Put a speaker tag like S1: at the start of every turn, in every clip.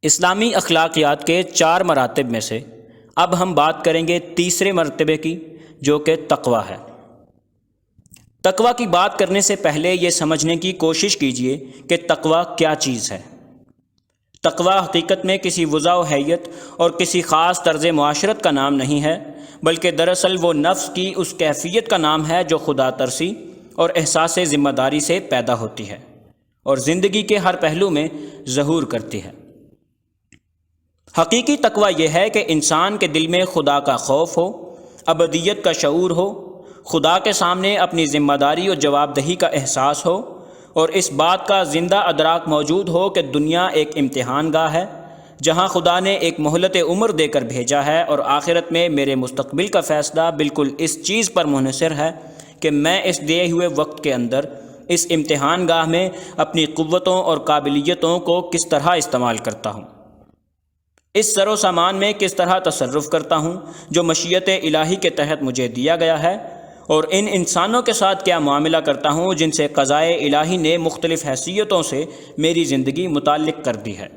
S1: اسلامی اخلاقیات کے 4 مراتب میں سے اب ہم بات کریں گے تیسرے مرتبے کی، جو کہ تقویٰ ہے۔ تقویٰ کی بات کرنے سے پہلے یہ سمجھنے کی کوشش کیجئے کہ تقویٰ کیا چیز ہے۔ تقویٰ حقیقت میں کسی وضع و حیت اور کسی خاص طرز معاشرت کا نام نہیں ہے، بلکہ دراصل وہ نفس کی اس کیفیت کا نام ہے جو خدا ترسی اور احساس ذمہ داری سے پیدا ہوتی ہے اور زندگی کے ہر پہلو میں ظہور کرتی ہے۔ حقیقی تقویٰ یہ ہے کہ انسان کے دل میں خدا کا خوف ہو، ابدیت کا شعور ہو، خدا کے سامنے اپنی ذمہ داری اور جواب دہی کا احساس ہو، اور اس بات کا زندہ ادراک موجود ہو کہ دنیا ایک امتحان گاہ ہے جہاں خدا نے ایک مہلت عمر دے کر بھیجا ہے، اور آخرت میں میرے مستقبل کا فیصلہ بالکل اس چیز پر منحصر ہے کہ میں اس دیے ہوئے وقت کے اندر اس امتحان گاہ میں اپنی قوتوں اور قابلیتوں کو کس طرح استعمال کرتا ہوں، اس سر و سامان میں کس طرح تصرف کرتا ہوں جو مشیت الہی کے تحت مجھے دیا گیا ہے، اور ان انسانوں کے ساتھ کیا معاملہ کرتا ہوں جن سے قضائے الہی نے مختلف حیثیتوں سے میری زندگی متعلق کر دی ہے۔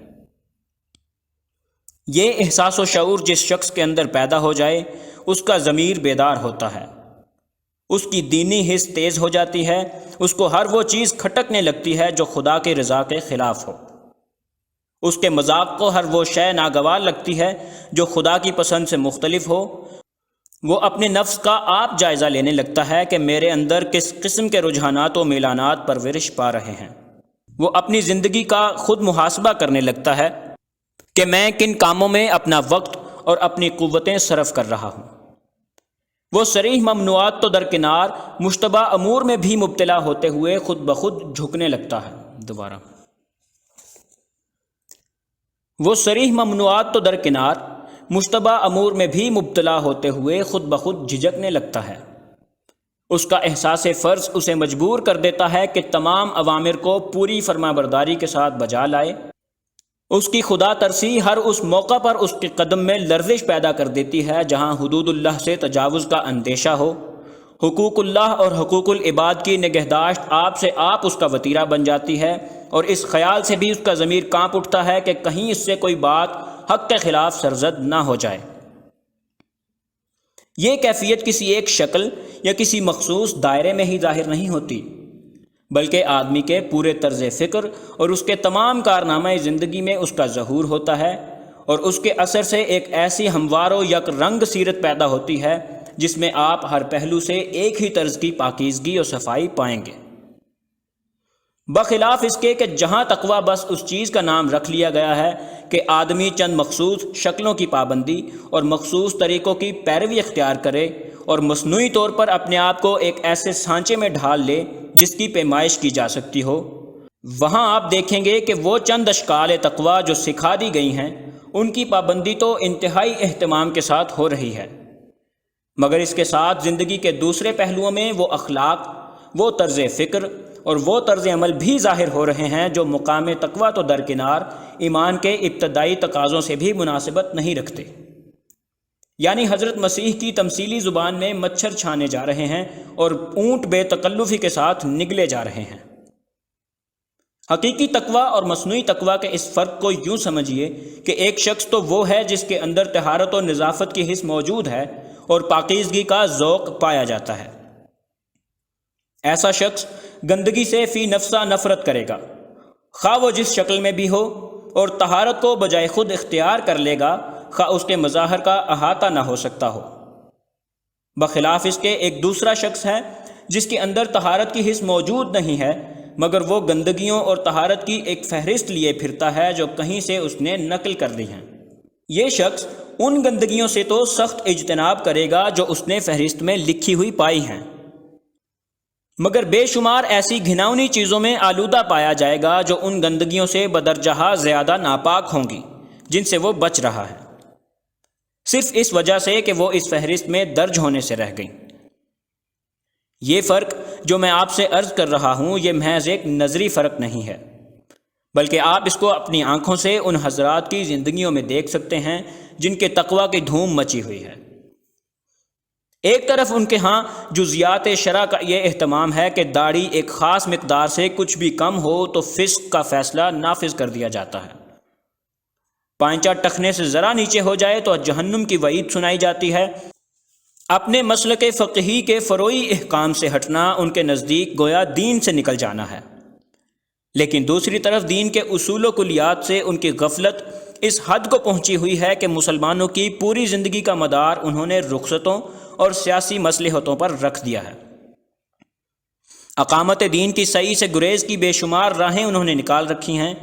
S1: یہ احساس و شعور جس شخص کے اندر پیدا ہو جائے، اس کا ضمیر بیدار ہوتا ہے، اس کی دینی حس تیز ہو جاتی ہے، اس کو ہر وہ چیز کھٹکنے لگتی ہے جو خدا کے رضا کے خلاف ہو، اس کے مذاق کو ہر وہ شے ناگوار لگتی ہے جو خدا کی پسند سے مختلف ہو۔ وہ اپنے نفس کا آپ جائزہ لینے لگتا ہے کہ میرے اندر کس قسم کے رجحانات و میلانات پرورش پا رہے ہیں۔ وہ اپنی زندگی کا خود محاسبہ کرنے لگتا ہے کہ میں کن کاموں میں اپنا وقت اور اپنی قوتیں صرف کر رہا ہوں۔ وہ صریح ممنوعات تو درکنار مشتبہ امور میں بھی مبتلا ہوتے ہوئے خود بخود جھکنے لگتا ہے۔ وہ صریح ممنوعات تو درکنار مشتبہ امور میں بھی مبتلا ہوتے ہوئے خود بخود جھجکنے لگتا ہے۔ اس کا احساس فرض اسے مجبور کر دیتا ہے کہ تمام اوامر کو پوری فرمانبرداری کے ساتھ بجا لائے۔ اس کی خدا ترسی ہر اس موقع پر اس کے قدم میں لرزش پیدا کر دیتی ہے جہاں حدود اللہ سے تجاوز کا اندیشہ ہو۔ حقوق اللہ اور حقوق العباد کی نگہداشت آپ سے آپ اس کا وتیرہ بن جاتی ہے، اور اس خیال سے بھی اس کا ضمیر کانپ اٹھتا ہے کہ کہیں اس سے کوئی بات حق کے خلاف سرزد نہ ہو جائے۔ یہ کیفیت کسی ایک شکل یا کسی مخصوص دائرے میں ہی ظاہر نہیں ہوتی، بلکہ آدمی کے پورے طرز فکر اور اس کے تمام کارنامہ زندگی میں اس کا ظہور ہوتا ہے، اور اس کے اثر سے ایک ایسی ہموار و یک رنگ سیرت پیدا ہوتی ہے جس میں آپ ہر پہلو سے ایک ہی طرز کی پاکیزگی اور صفائی پائیں گے، بخلاف اس کے کہ جہاں تقویٰ بس اس چیز کا نام رکھ لیا گیا ہے کہ آدمی چند مخصوص شکلوں کی پابندی اور مخصوص طریقوں کی پیروی اختیار کرے اور مصنوعی طور پر اپنے آپ کو ایک ایسے سانچے میں ڈھال لے جس کی پیمائش کی جا سکتی ہو۔ وہاں آپ دیکھیں گے کہ وہ چند اشکال تقویٰ جو سکھا دی گئی ہیں، ان کی پابندی تو انتہائی اہتمام کے ساتھ ہو رہی ہے، مگر اس کے ساتھ زندگی کے دوسرے پہلوؤں میں وہ اخلاق، وہ طرز فکر اور وہ طرز عمل بھی ظاہر ہو رہے ہیں جو مقام تقویٰ تو درکنار ایمان کے ابتدائی تقاضوں سے بھی مناسبت نہیں رکھتے، یعنی حضرت مسیح کی تمثیلی زبان میں مچھر چھانے جا رہے ہیں اور اونٹ بے تکلفی کے ساتھ نگلے جا رہے ہیں۔ حقیقی تقویٰ اور مصنوعی تقویٰ کے اس فرق کو یوں سمجھیے کہ ایک شخص تو وہ ہے جس کے اندر طہارت و نظافت کی حس موجود ہے اور پاکیزگی کا ذوق پایا جاتا ہے۔ ایسا شخص گندگی سے فی نفسہ نفرت کرے گا، خواہ وہ جس شکل میں بھی ہو، اور طہارت کو بجائے خود اختیار کر لے گا، خواہ اس کے مظاہر کا احاطہ نہ ہو سکتا ہو۔ بخلاف اس کے ایک دوسرا شخص ہے جس کے اندر طہارت کی حس موجود نہیں ہے، مگر وہ گندگیوں اور طہارت کی ایک فہرست لیے پھرتا ہے جو کہیں سے اس نے نقل کر لی ہیں۔ یہ شخص ان گندگیوں سے تو سخت اجتناب کرے گا جو اس نے فہرست میں لکھی ہوئی پائی ہیں، مگر بے شمار ایسی گھناؤنی چیزوں میں آلودہ پایا جائے گا جو ان گندگیوں سے بدرجہ زیادہ ناپاک ہوں گی جن سے وہ بچ رہا ہے، صرف اس وجہ سے کہ وہ اس فہرست میں درج ہونے سے رہ گئیں۔ یہ فرق جو میں آپ سے عرض کر رہا ہوں، یہ محض ایک نظری فرق نہیں ہے، بلکہ آپ اس کو اپنی آنکھوں سے ان حضرات کی زندگیوں میں دیکھ سکتے ہیں جن کے تقویٰ کی دھوم مچی ہوئی ہے۔ ایک طرف ان کے ہاں جزیات شرع کا یہ اہتمام ہے کہ داڑھی ایک خاص مقدار سے کچھ بھی کم ہو تو فسق کا فیصلہ نافذ کر دیا جاتا ہے، پائنچا ٹخنے سے ذرا نیچے ہو جائے تو جہنم کی وعید سنائی جاتی ہے۔ اپنے مسلک فقہی کے فروعی احکام سے ہٹنا ان کے نزدیک گویا دین سے نکل جانا ہے، لیکن دوسری طرف دین کے اصول و کلیات سے ان کی غفلت اس حد کو پہنچی ہوئی ہے کہ مسلمانوں کی پوری زندگی کا مدار انہوں نے رخصتوں اور سیاسی مصلحتوں پر رکھ دیا ہے۔ اقامت دین کی صحیح سے گریز کی بے شمار راہیں انہوں نے نکال رکھی ہیں۔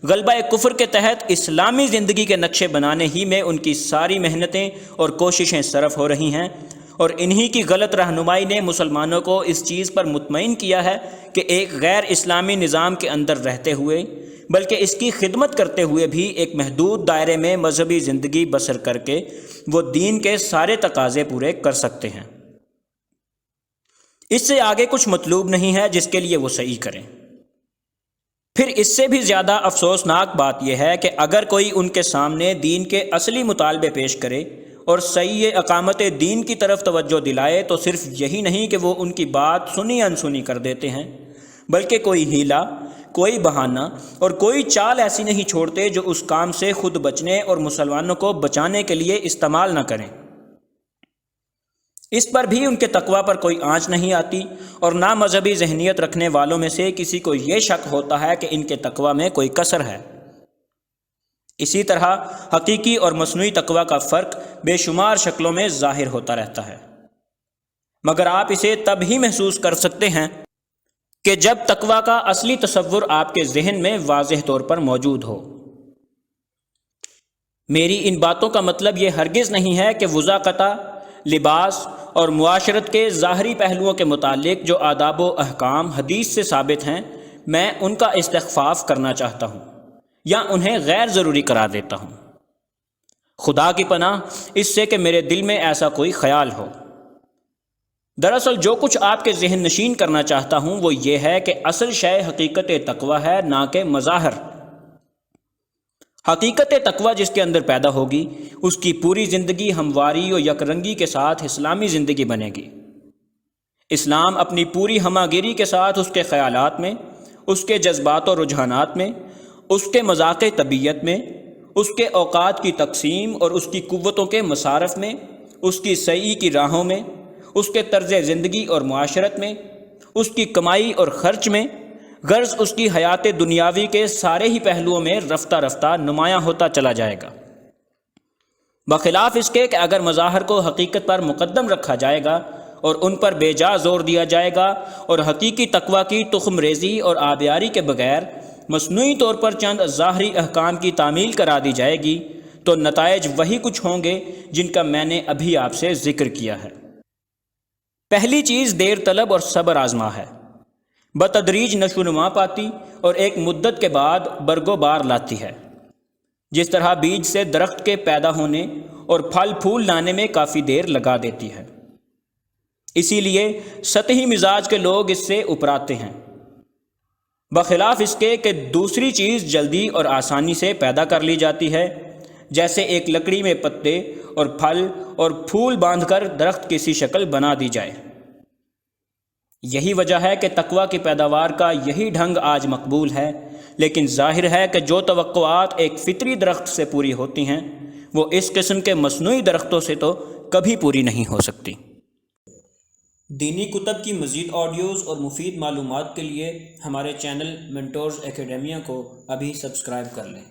S1: غلبہ کفر کے تحت اسلامی زندگی کے نقشے بنانے ہی میں ان کی ساری محنتیں اور کوششیں صرف ہو رہی ہیں، اور انہی کی غلط رہنمائی نے مسلمانوں کو اس چیز پر مطمئن کیا ہے کہ ایک غیر اسلامی نظام کے اندر رہتے ہوئے بلکہ اس کی خدمت کرتے ہوئے بھی ایک محدود دائرے میں مذہبی زندگی بسر کر کے وہ دین کے سارے تقاضے پورے کر سکتے ہیں۔ اس سے آگے کچھ مطلوب نہیں ہے جس کے لیے وہ صحیح کریں۔ پھر اس سے بھی زیادہ افسوسناک بات یہ ہے کہ اگر کوئی ان کے سامنے دین کے اصلی مطالبے پیش کرے اور صحیح اقامت دین کی طرف توجہ دلائے تو صرف یہی نہیں کہ وہ ان کی بات سنی انسنی کر دیتے ہیں، بلکہ کوئی ہیلا، کوئی بہانہ اور کوئی چال ایسی نہیں چھوڑتے جو اس کام سے خود بچنے اور مسلمانوں کو بچانے کے لیے استعمال نہ کریں۔ اس پر بھی ان کے تقویٰ پر کوئی آنچ نہیں آتی، اور نہ مذہبی ذہنیت رکھنے والوں میں سے کسی کو یہ شک ہوتا ہے کہ ان کے تقویٰ میں کوئی کسر ہے۔ اسی طرح حقیقی اور مصنوعی تقویٰ کا فرق بے شمار شکلوں میں ظاہر ہوتا رہتا ہے، مگر آپ اسے تب ہی محسوس کر سکتے ہیں کہ جب تقویٰ کا اصلی تصور آپ کے ذہن میں واضح طور پر موجود ہو۔ میری ان باتوں کا مطلب یہ ہرگز نہیں ہے کہ وضاقتہ، لباس اور معاشرت کے ظاہری پہلوؤں کے متعلق جو آداب و احکام حدیث سے ثابت ہیں میں ان کا استخفاف کرنا چاہتا ہوں یا انہیں غیر ضروری قرار دیتا ہوں۔ خدا کی پناہ اس سے کہ میرے دل میں ایسا کوئی خیال ہو۔ دراصل جو کچھ آپ کے ذہن نشین کرنا چاہتا ہوں وہ یہ ہے کہ اصل شے حقیقت تقویٰ ہے، نہ کہ مظاہر۔ حقیقت تقویٰ جس کے اندر پیدا ہوگی اس کی پوری زندگی ہمواری و یک رنگی کے ساتھ اسلامی زندگی بنے گی۔ اسلام اپنی پوری ہماگیری کے ساتھ اس کے خیالات میں، اس کے جذبات و رجحانات میں، اس کے مذاق طبیعت میں، اس کے اوقات کی تقسیم اور اس کی قوتوں کے مصارف میں، اس کی صحیح کی راہوں میں، اس کے طرز زندگی اور معاشرت میں، اس کی کمائی اور خرچ میں، غرض اس کی حیات دنیاوی کے سارے ہی پہلوؤں میں رفتہ رفتہ نمایاں ہوتا چلا جائے گا، بخلاف اس کے کہ اگر مظاہر کو حقیقت پر مقدم رکھا جائے گا اور ان پر بے جا زور دیا جائے گا اور حقیقی تقویٰ کی تخم ریزی اور آبیاری کے بغیر مصنوعی طور پر چند ظاہری احکام کی تعمیل کرا دی جائے گی تو نتائج وہی کچھ ہوں گے جن کا میں نے ابھی آپ سے ذکر کیا ہے۔ پہلی چیز دیر طلب اور صبر آزما ہے، بتدریج نشو و نما پاتی اور ایک مدت کے بعد برگ و بار لاتی ہے۔ جس طرح بیج سے درخت کے پیدا ہونے اور پھل پھول لانے میں کافی دیر لگا دیتی ہے، اسی لیے سطحی مزاج کے لوگ اس سے اپراتے ہیں، بخلاف اس کے کہ دوسری چیز جلدی اور آسانی سے پیدا کر لی جاتی ہے، جیسے ایک لکڑی میں پتے اور پھل اور پھول باندھ کر درخت کسی شکل بنا دی جائے۔ یہی وجہ ہے کہ تقویٰ کی پیداوار کا یہی ڈھنگ آج مقبول ہے، لیکن ظاہر ہے کہ جو توقعات ایک فطری درخت سے پوری ہوتی ہیں وہ اس قسم کے مصنوعی درختوں سے تو کبھی پوری نہیں ہو سکتی۔ دینی کتب کی مزید آڈیوز اور مفید معلومات کے لیے ہمارے چینل منٹورز اکیڈیمیا کو ابھی سبسکرائب کر لیں۔